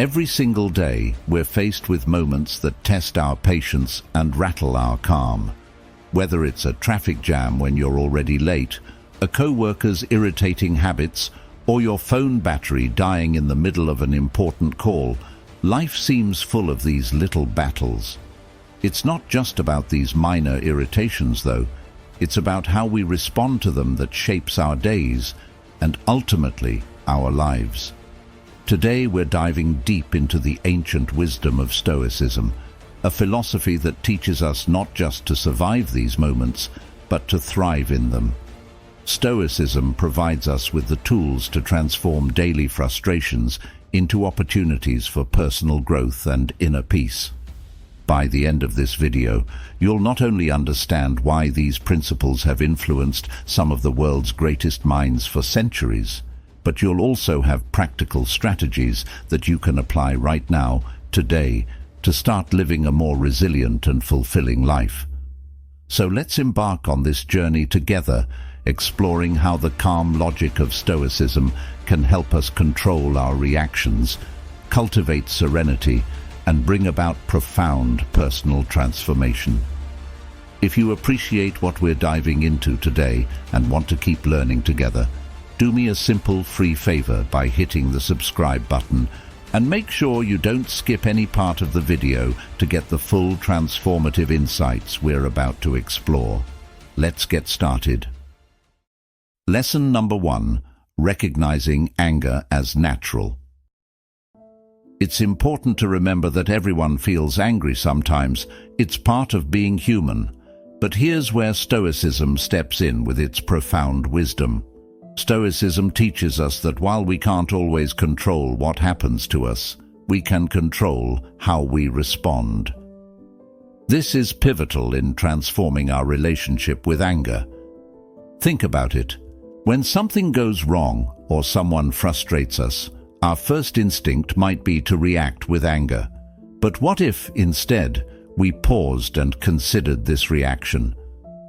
Every single day, we're faced with moments that test our patience and rattle our calm. Whether it's a traffic jam when you're already late, a co-worker's irritating habits, or your phone battery dying in the middle of an important call, life seems full of these little battles. It's not just about these minor irritations, though. It's about how we respond to them that shapes our days and ultimately our lives. Today we're diving deep into the ancient wisdom of Stoicism, a philosophy that teaches us not just to survive these moments, but to thrive in them. Stoicism provides us with the tools to transform daily frustrations into opportunities for personal growth and inner peace. By the end of this video, you'll not only understand why these principles have influenced some of the world's greatest minds for centuries, but you'll also have practical strategies that you can apply right now, today, to start living a more resilient and fulfilling life. So let's embark on this journey together, exploring how the calm logic of Stoicism can help us control our reactions, cultivate serenity, and bring about profound personal transformation. If you appreciate what we're diving into today and want to keep learning together, do me a simple free favor by hitting the subscribe button and make sure you don't skip any part of the video to get the full transformative insights we're about to explore. Let's get started. Lesson number 1: recognizing anger as natural. It's important to remember that everyone feels angry sometimes. It's part of being human. But here's where Stoicism steps in with its profound wisdom. Stoicism teaches us that while we can't always control what happens to us, we can control how we respond. This is pivotal in transforming our relationship with anger. Think about it. When something goes wrong or someone frustrates us, our first instinct might be to react with anger. But what if, instead, we paused and considered this reaction?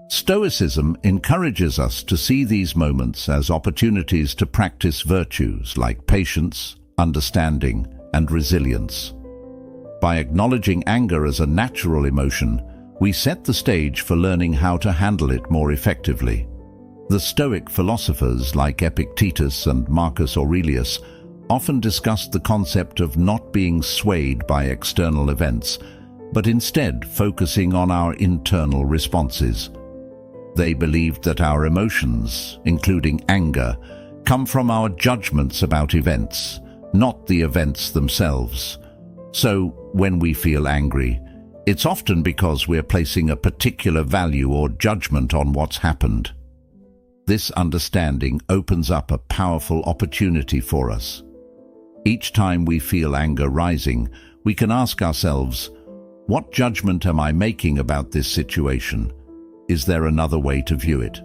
Stoicism encourages us to see these moments as opportunities to practice virtues like patience, understanding, and resilience. By acknowledging anger as a natural emotion, we set the stage for learning how to handle it more effectively. The Stoic philosophers like Epictetus and Marcus Aurelius often discussed the concept of not being swayed by external events, but instead focusing on our internal responses. They believed that our emotions, including anger, come from our judgments about events, not the events themselves. So, when we feel angry, it's often because we're placing a particular value or judgment on what's happened. This understanding opens up a powerful opportunity for us. Each time we feel anger rising, we can ask ourselves, what judgment am I making about this situation? Is there another way to view it?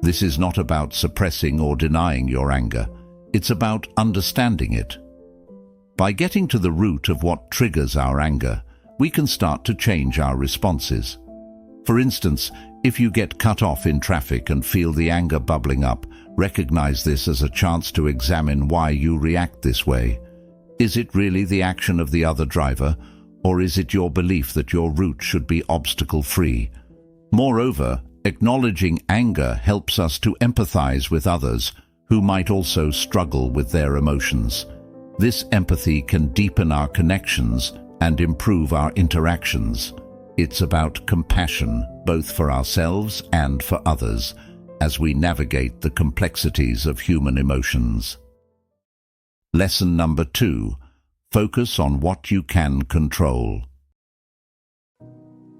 This is not about suppressing or denying your anger. It's about understanding it. By getting to the root of what triggers our anger, we can start to change our responses. For instance, if you get cut off in traffic and feel the anger bubbling up, recognize this as a chance to examine why you react this way. Is it really the action of the other driver, or is it your belief that your route should be obstacle-free? Moreover, acknowledging anger helps us to empathize with others who might also struggle with their emotions. This empathy can deepen our connections and improve our interactions. It's about compassion, both for ourselves and for others, as we navigate the complexities of human emotions. Lesson number 2: focus on what you can control.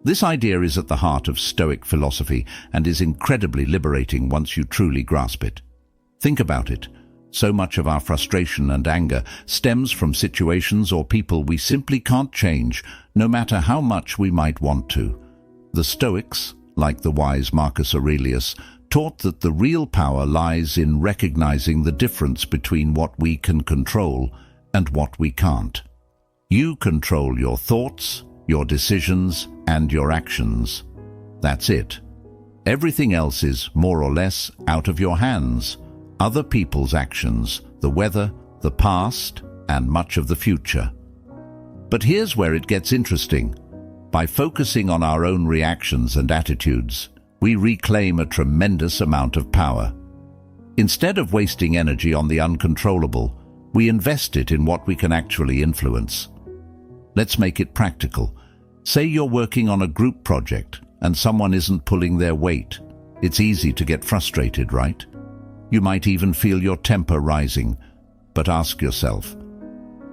This idea is at the heart of Stoic philosophy and is incredibly liberating once you truly grasp it. Think about it. So much of our frustration and anger stems from situations or people we simply can't change, no matter how much we might want to. The Stoics, like the wise Marcus Aurelius, taught that the real power lies in recognizing the difference between what we can control and what we can't. You control your thoughts, your decisions, and your actions. That's it. Everything else is more or less out of your hands. Other people's actions, the weather, the past, and much of the future. But here's where it gets interesting. By focusing on our own reactions and attitudes, we reclaim a tremendous amount of power. Instead of wasting energy on the uncontrollable, we invest it in what we can actually influence. Let's make it practical. Say you're working on a group project and someone isn't pulling their weight. It's easy to get frustrated, right? You might even feel your temper rising, but ask yourself,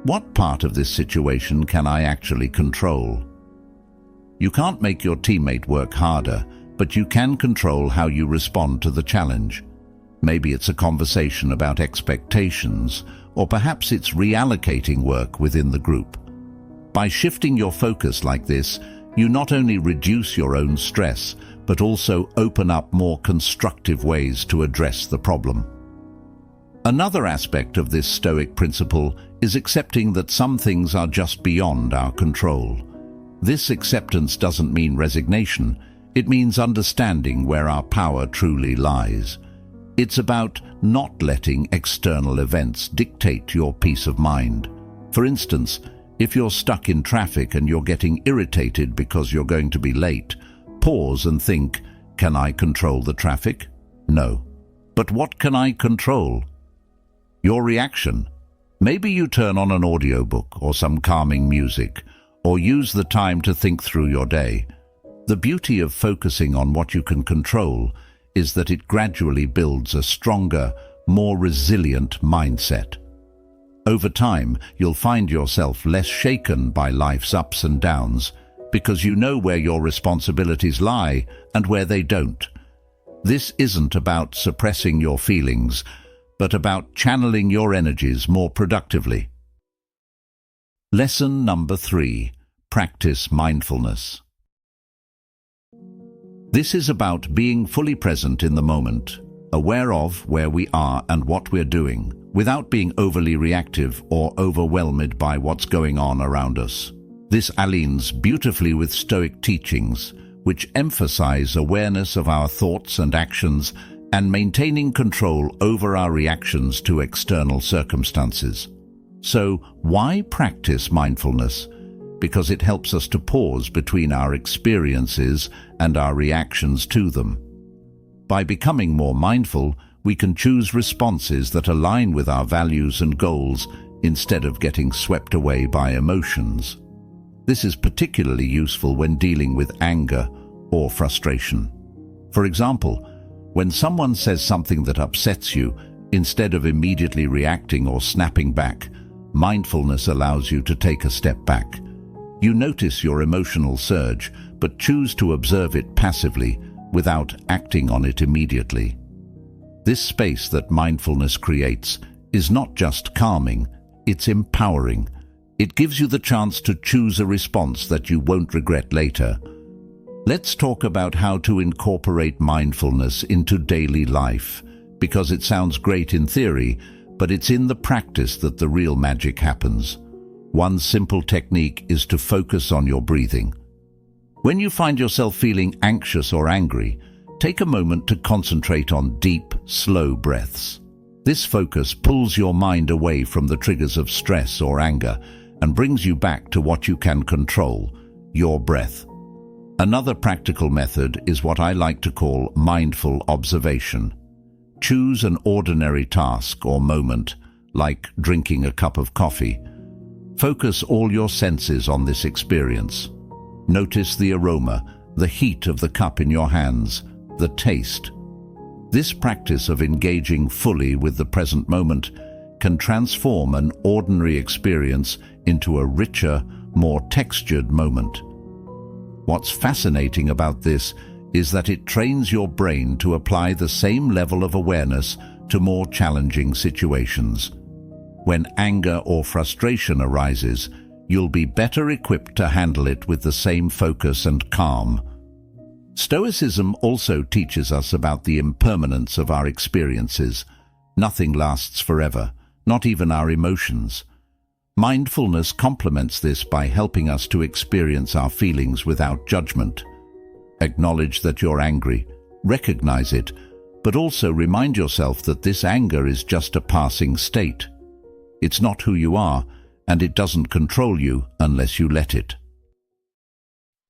what part of this situation can I actually control? You can't make your teammate work harder, but you can control how you respond to the challenge. Maybe it's a conversation about expectations, or perhaps it's reallocating work within the group. By shifting your focus like this, you not only reduce your own stress, but also open up more constructive ways to address the problem. Another aspect of this Stoic principle is accepting that some things are just beyond our control. This acceptance doesn't mean resignation, it means understanding where our power truly lies. It's about not letting external events dictate your peace of mind. For instance, if you're stuck in traffic and you're getting irritated because you're going to be late, pause and think, can I control the traffic? No. But what can I control? Your reaction. Maybe you turn on an audiobook or some calming music, or use the time to think through your day. The beauty of focusing on what you can control is that it gradually builds a stronger, more resilient mindset. Over time, you'll find yourself less shaken by life's ups and downs because you know where your responsibilities lie and where they don't. This isn't about suppressing your feelings, but about channeling your energies more productively. Lesson number 3. Practice mindfulness. This is about being fully present in the moment, aware of where we are and what we're doing, without being overly reactive or overwhelmed by what's going on around us. This aligns beautifully with Stoic teachings, which emphasize awareness of our thoughts and actions and maintaining control over our reactions to external circumstances. So, why practice mindfulness? Because it helps us to pause between our experiences and our reactions to them. By becoming more mindful, we can choose responses that align with our values and goals instead of getting swept away by emotions. This is particularly useful when dealing with anger or frustration. For example, when someone says something that upsets you, instead of immediately reacting or snapping back, mindfulness allows you to take a step back. You notice your emotional surge, but choose to observe it passively without acting on it immediately. This space that mindfulness creates is not just calming, it's empowering. It gives you the chance to choose a response that you won't regret later. Let's talk about how to incorporate mindfulness into daily life, because it sounds great in theory, but it's in the practice that the real magic happens. One simple technique is to focus on your breathing. When you find yourself feeling anxious or angry, take a moment to concentrate on deep, slow breaths. This focus pulls your mind away from the triggers of stress or anger and brings you back to what you can control, your breath. Another practical method is what I like to call mindful observation. Choose an ordinary task or moment, like drinking a cup of coffee. Focus all your senses on this experience. Notice the aroma, the heat of the cup in your hands, the taste. This practice of engaging fully with the present moment can transform an ordinary experience into a richer, more textured moment. What's fascinating about this is that it trains your brain to apply the same level of awareness to more challenging situations. When anger or frustration arises, you'll be better equipped to handle it with the same focus and calm. Stoicism also teaches us about the impermanence of our experiences. Nothing lasts forever, not even our emotions. Mindfulness complements this by helping us to experience our feelings without judgment. Acknowledge that you're angry, recognize it, but also remind yourself that this anger is just a passing state. It's not who you are, and it doesn't control you unless you let it.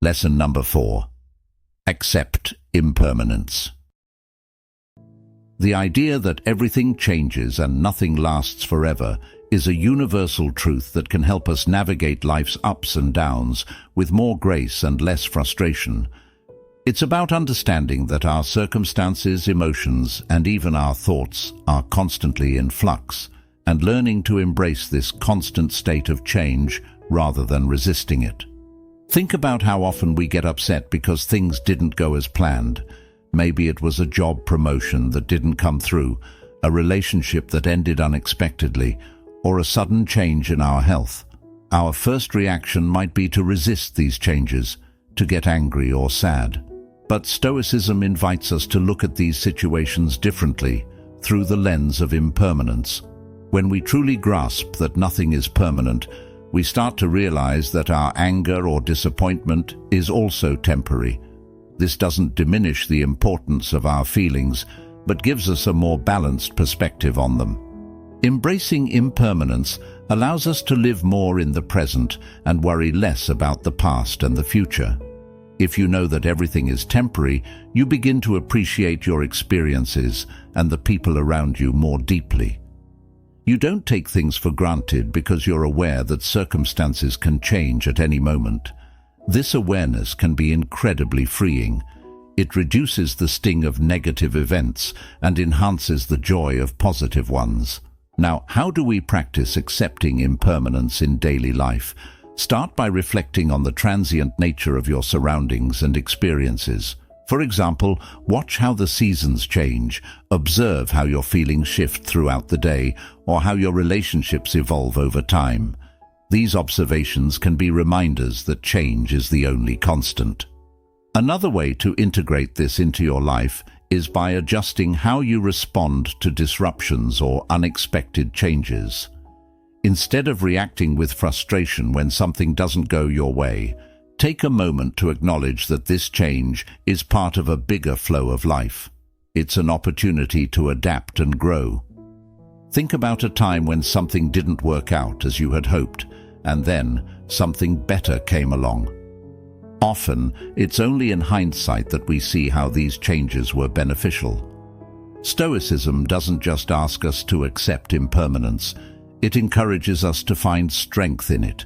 Lesson number 4. Accept impermanence. The idea that everything changes and nothing lasts forever is a universal truth that can help us navigate life's ups and downs with more grace and less frustration. It's about understanding that our circumstances, emotions, and even our thoughts are constantly in flux, and learning to embrace this constant state of change rather than resisting it. Think about how often we get upset because things didn't go as planned. Maybe it was a job promotion that didn't come through, a relationship that ended unexpectedly, or a sudden change in our health. Our first reaction might be to resist these changes, to get angry or sad. But Stoicism invites us to look at these situations differently, through the lens of impermanence. When we truly grasp that nothing is permanent, we start to realize that our anger or disappointment is also temporary. This doesn't diminish the importance of our feelings, but gives us a more balanced perspective on them. Embracing impermanence allows us to live more in the present and worry less about the past and the future. If you know that everything is temporary, you begin to appreciate your experiences and the people around you more deeply. You don't take things for granted because you're aware that circumstances can change at any moment. This awareness can be incredibly freeing. It reduces the sting of negative events and enhances the joy of positive ones. Now, how do we practice accepting impermanence in daily life? Start by reflecting on the transient nature of your surroundings and experiences. For example, watch how the seasons change, observe how your feelings shift throughout the day, or how your relationships evolve over time. These observations can be reminders that change is the only constant. Another way to integrate this into your life is by adjusting how you respond to disruptions or unexpected changes. Instead of reacting with frustration when something doesn't go your way, take a moment to acknowledge that this change is part of a bigger flow of life. It's an opportunity to adapt and grow. Think about a time when something didn't work out as you had hoped, and then something better came along. Often, it's only in hindsight that we see how these changes were beneficial. Stoicism doesn't just ask us to accept impermanence, it encourages us to find strength in it.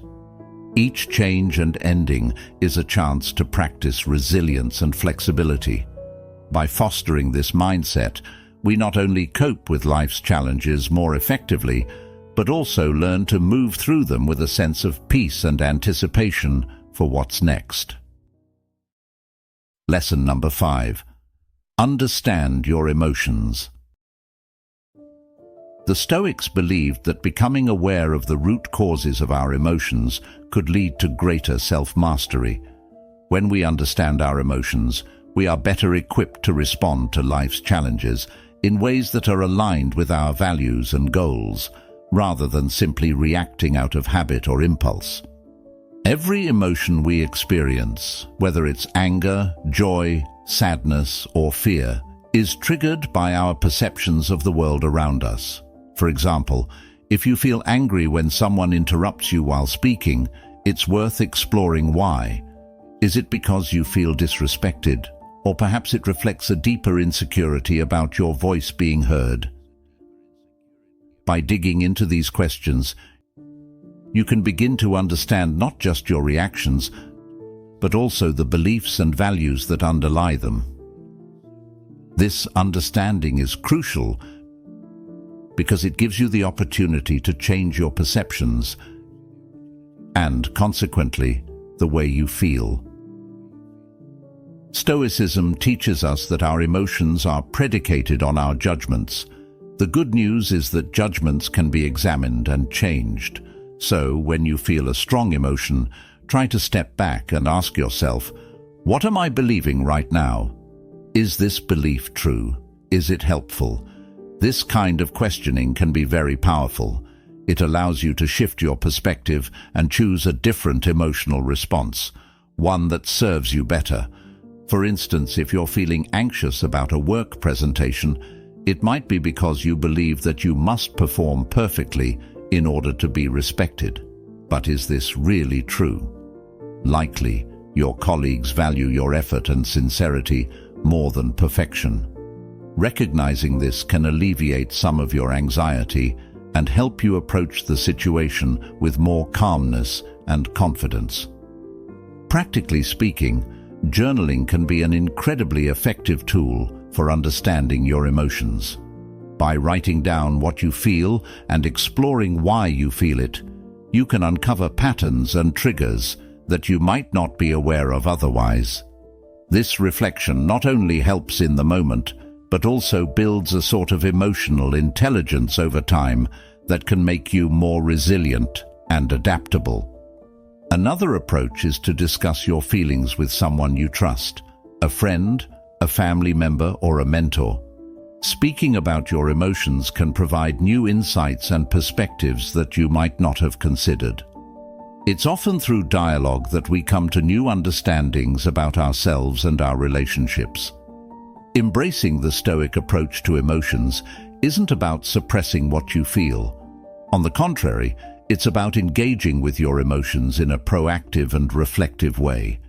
Each change and ending is a chance to practice resilience and flexibility. By fostering this mindset, we not only cope with life's challenges more effectively, but also learn to move through them with a sense of peace and anticipation for what's next. Lesson number 5. Understand your emotions. The Stoics believed that becoming aware of the root causes of our emotions could lead to greater self-mastery. When we understand our emotions, we are better equipped to respond to life's challenges in ways that are aligned with our values and goals, rather than simply reacting out of habit or impulse. Every emotion we experience, whether it's anger, joy, sadness, or fear, is triggered by our perceptions of the world around us. For example, if you feel angry when someone interrupts you while speaking, it's worth exploring why. Is it because you feel disrespected? Or perhaps it reflects a deeper insecurity about your voice being heard? By digging into these questions, you can begin to understand not just your reactions, but also the beliefs and values that underlie them. This understanding is crucial because it gives you the opportunity to change your perceptions and, consequently, the way you feel. Stoicism teaches us that our emotions are predicated on our judgments. The good news is that judgments can be examined and changed. So, when you feel a strong emotion, try to step back and ask yourself, what am I believing right now? Is this belief true? Is it helpful? This kind of questioning can be very powerful. It allows you to shift your perspective and choose a different emotional response, one that serves you better. For instance, if you're feeling anxious about a work presentation, it might be because you believe that you must perform perfectly in order to be respected. But is this really true? Likely, your colleagues value your effort and sincerity more than perfection. Recognizing this can alleviate some of your anxiety and help you approach the situation with more calmness and confidence. Practically speaking, journaling can be an incredibly effective tool for understanding your emotions. By writing down what you feel and exploring why you feel it, you can uncover patterns and triggers that you might not be aware of otherwise. This reflection not only helps in the moment, but also builds a sort of emotional intelligence over time that can make you more resilient and adaptable. Another approach is to discuss your feelings with someone you trust, a friend, a family member, or a mentor. Speaking about your emotions can provide new insights and perspectives that you might not have considered. It's often through dialogue that we come to new understandings about ourselves and our relationships. Embracing the Stoic approach to emotions isn't about suppressing what you feel. On the contrary, it's about engaging with your emotions in a proactive and reflective way.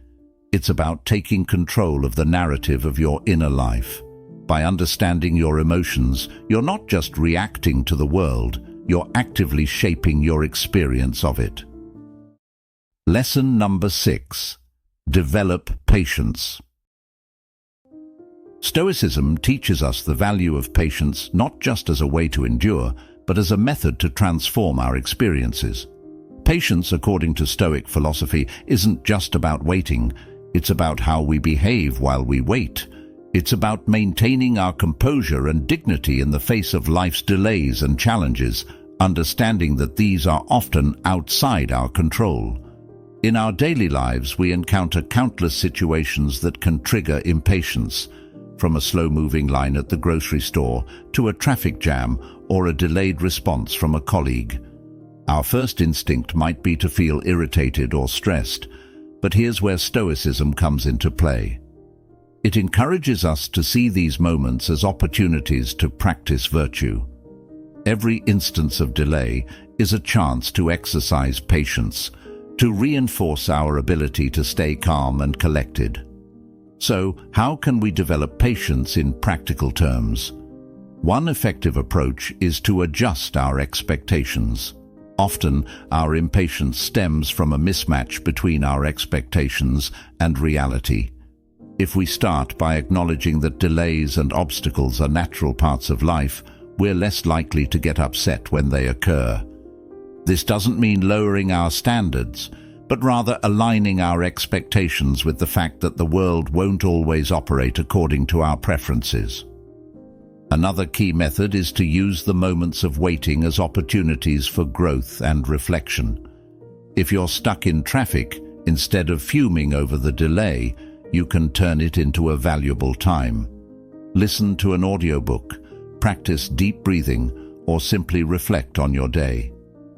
It's about taking control of the narrative of your inner life. By understanding your emotions, you're not just reacting to the world, you're actively shaping your experience of it. Lesson number 6. Develop patience. Stoicism teaches us the value of patience not just as a way to endure, but as a method to transform our experiences. Patience, according to Stoic philosophy, isn't just about waiting. It's about how we behave while we wait. It's about maintaining our composure and dignity in the face of life's delays and challenges, understanding that these are often outside our control. In our daily lives, we encounter countless situations that can trigger impatience, from a slow-moving line at the grocery store to a traffic jam or a delayed response from a colleague. Our first instinct might be to feel irritated or stressed, but here's where Stoicism comes into play. It encourages us to see these moments as opportunities to practice virtue. Every instance of delay is a chance to exercise patience, to reinforce our ability to stay calm and collected. So, how can we develop patience in practical terms? One effective approach is to adjust our expectations. Often, our impatience stems from a mismatch between our expectations and reality. If we start by acknowledging that delays and obstacles are natural parts of life, we're less likely to get upset when they occur. This doesn't mean lowering our standards, but rather aligning our expectations with the fact that the world won't always operate according to our preferences. Another key method is to use the moments of waiting as opportunities for growth and reflection. If you're stuck in traffic, instead of fuming over the delay, you can turn it into a valuable time. Listen to an audiobook, practice deep breathing, or simply reflect on your day.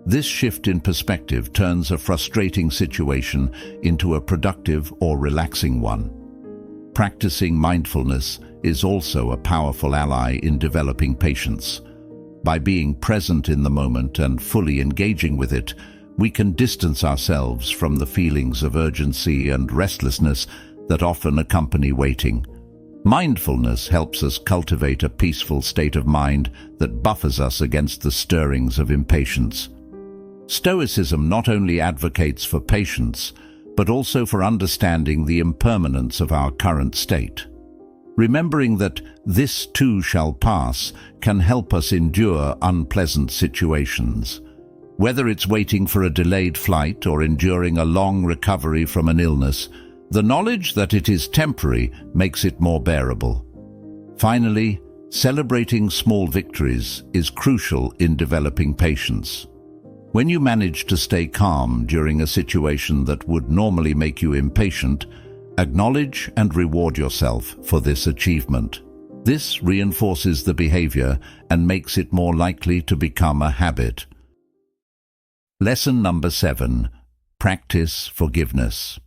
This shift in perspective turns a frustrating situation into a productive or relaxing one. Practicing mindfulness is also a powerful ally in developing patience. By being present in the moment and fully engaging with it, we can distance ourselves from the feelings of urgency and restlessness that often accompany waiting. Mindfulness helps us cultivate a peaceful state of mind that buffers us against the stirrings of impatience. Stoicism not only advocates for patience, but also for understanding the impermanence of our current state. Remembering that this too shall pass can help us endure unpleasant situations. Whether it's waiting for a delayed flight or enduring a long recovery from an illness, the knowledge that it is temporary makes it more bearable. Finally, celebrating small victories is crucial in developing patience. When you manage to stay calm during a situation that would normally make you impatient, acknowledge and reward yourself for this achievement. This reinforces the behavior and makes it more likely to become a habit. Lesson number 7. Practice forgiveness.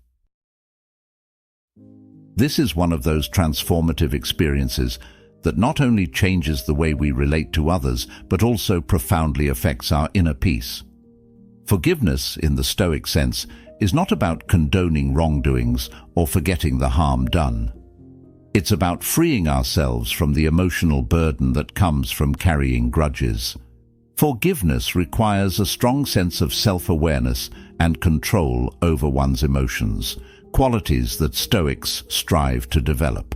This is one of those transformative experiences that not only changes the way we relate to others, but also profoundly affects our inner peace. Forgiveness, in the Stoic sense, is not about condoning wrongdoings or forgetting the harm done. It's about freeing ourselves from the emotional burden that comes from carrying grudges. Forgiveness requires a strong sense of self-awareness and control over one's emotions, qualities that Stoics strive to develop.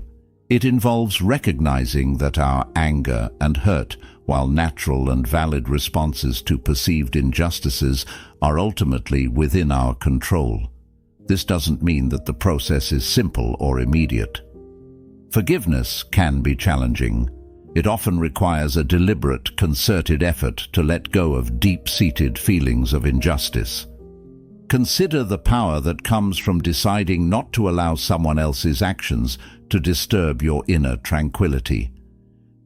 It involves recognizing that our anger and hurt, while natural and valid responses to perceived injustices, are ultimately within our control. This doesn't mean that the process is simple or immediate. Forgiveness can be challenging. It often requires a deliberate, concerted effort to let go of deep-seated feelings of injustice. Consider the power that comes from deciding not to allow someone else's actions to disturb your inner tranquility.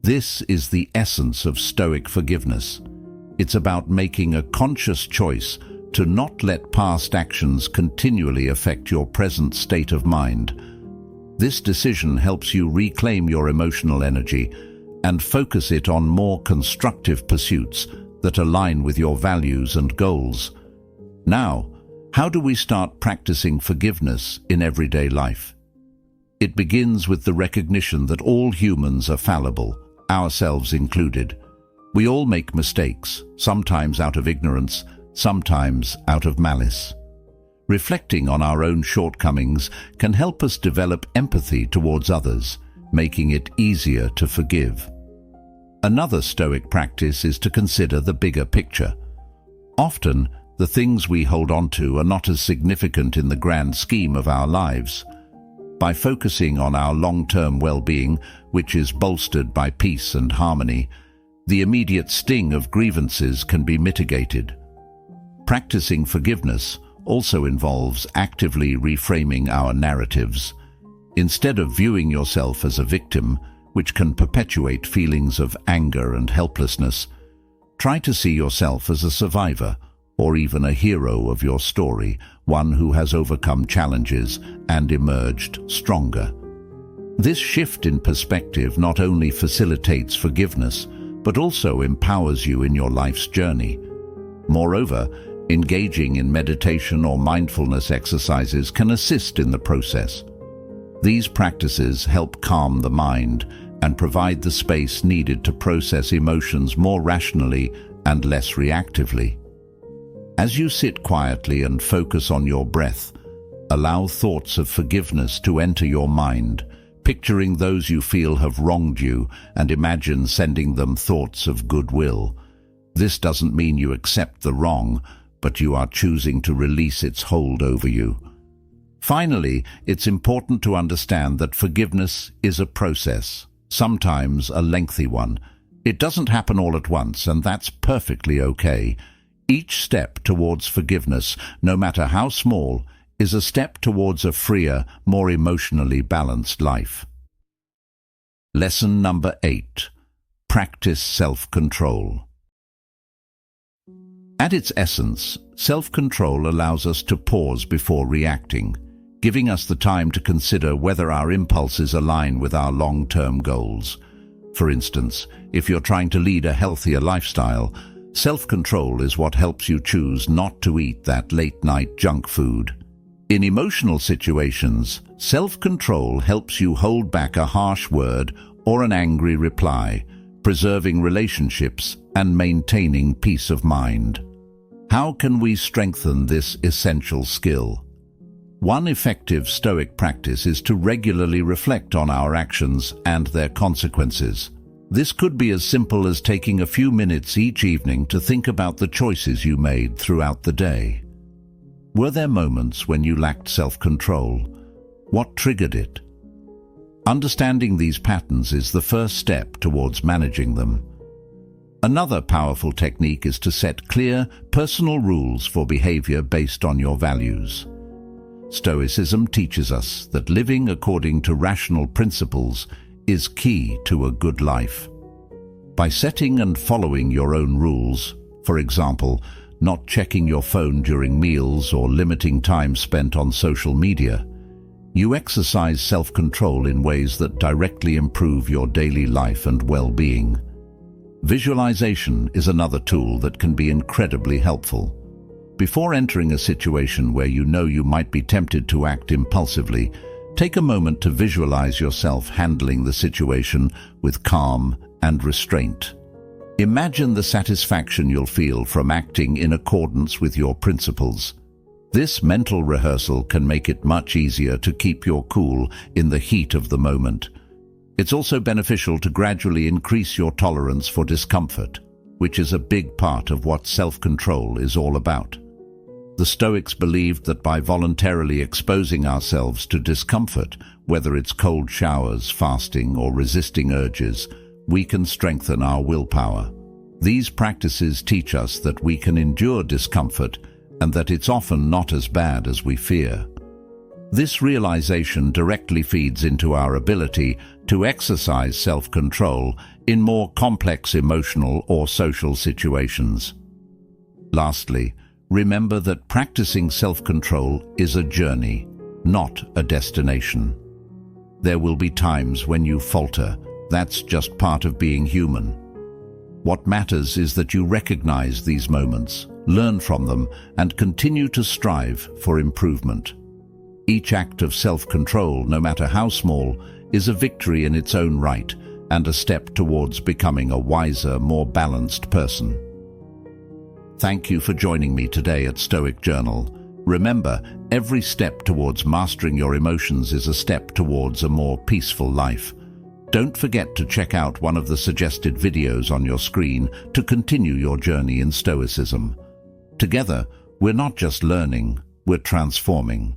This is the essence of Stoic forgiveness. It's about making a conscious choice to not let past actions continually affect your present state of mind. This decision helps you reclaim your emotional energy and focus it on more constructive pursuits that align with your values and goals. Now, how do we start practicing forgiveness in everyday life? It begins with the recognition that all humans are fallible, ourselves included. We all make mistakes, sometimes out of ignorance, sometimes out of malice. Reflecting on our own shortcomings can help us develop empathy towards others, making it easier to forgive. Another Stoic practice is to consider the bigger picture. Often, the things we hold on to are not as significant in the grand scheme of our lives. By focusing on our long-term well-being, which is bolstered by peace and harmony, the immediate sting of grievances can be mitigated. Practicing forgiveness also involves actively reframing our narratives. Instead of viewing yourself as a victim, which can perpetuate feelings of anger and helplessness, try to see yourself as a survivor, or even a hero of your story, one who has overcome challenges and emerged stronger. This shift in perspective not only facilitates forgiveness, but also empowers you in your life's journey. Moreover, engaging in meditation or mindfulness exercises can assist in the process. These practices help calm the mind and provide the space needed to process emotions more rationally and less reactively. As you sit quietly and focus on your breath, allow thoughts of forgiveness to enter your mind, picturing those you feel have wronged you, and imagine sending them thoughts of goodwill. This doesn't mean you accept the wrong, but you are choosing to release its hold over you. Finally, it's important to understand that forgiveness is a process, sometimes a lengthy one. It doesn't happen all at once, and that's perfectly okay. Each step towards forgiveness, no matter how small, is a step towards a freer, more emotionally balanced life. Lesson number 8. Practice self-control. At its essence, self-control allows us to pause before reacting, giving us the time to consider whether our impulses align with our long-term goals. For instance, if you're trying to lead a healthier lifestyle, self-control is what helps you choose not to eat that late-night junk food. In emotional situations, self-control helps you hold back a harsh word or an angry reply, preserving relationships and maintaining peace of mind. How can we strengthen this essential skill? One effective Stoic practice is to regularly reflect on our actions and their consequences. This could be as simple as taking a few minutes each evening to think about the choices you made throughout the day. Were there moments when you lacked self-control? What triggered it? Understanding these patterns is the first step towards managing them. Another powerful technique is to set clear, personal rules for behavior based on your values. Stoicism teaches us that living according to rational principles is key to a good life. By setting and following your own rules, for example, not checking your phone during meals or limiting time spent on social media, You exercise self-control in ways that directly improve your daily life and well-being. Visualization is another tool that can be incredibly helpful. Before entering a situation where you know you might be tempted to act impulsively, take a moment to visualize yourself handling the situation with calm and restraint. Imagine the satisfaction you'll feel from acting in accordance with your principles. This mental rehearsal can make it much easier to keep your cool in the heat of the moment. It's also beneficial to gradually increase your tolerance for discomfort, which is a big part of what self-control is all about. The Stoics believed that by voluntarily exposing ourselves to discomfort, whether it's cold showers, fasting, or resisting urges, we can strengthen our willpower. These practices teach us that we can endure discomfort and that it's often not as bad as we fear. This realization directly feeds into our ability to exercise self-control in more complex emotional or social situations. Lastly, remember that practicing self-control is a journey, not a destination. There will be times when you falter. That's just part of being human. What matters is that you recognize these moments, learn from them, and continue to strive for improvement. Each act of self-control, no matter how small, is a victory in its own right and a step towards becoming a wiser, more balanced person. Thank you for joining me today at Stoic Journal. Remember, every step towards mastering your emotions is a step towards a more peaceful life. Don't forget to check out one of the suggested videos on your screen to continue your journey in Stoicism. Together, we're not just learning, we're transforming.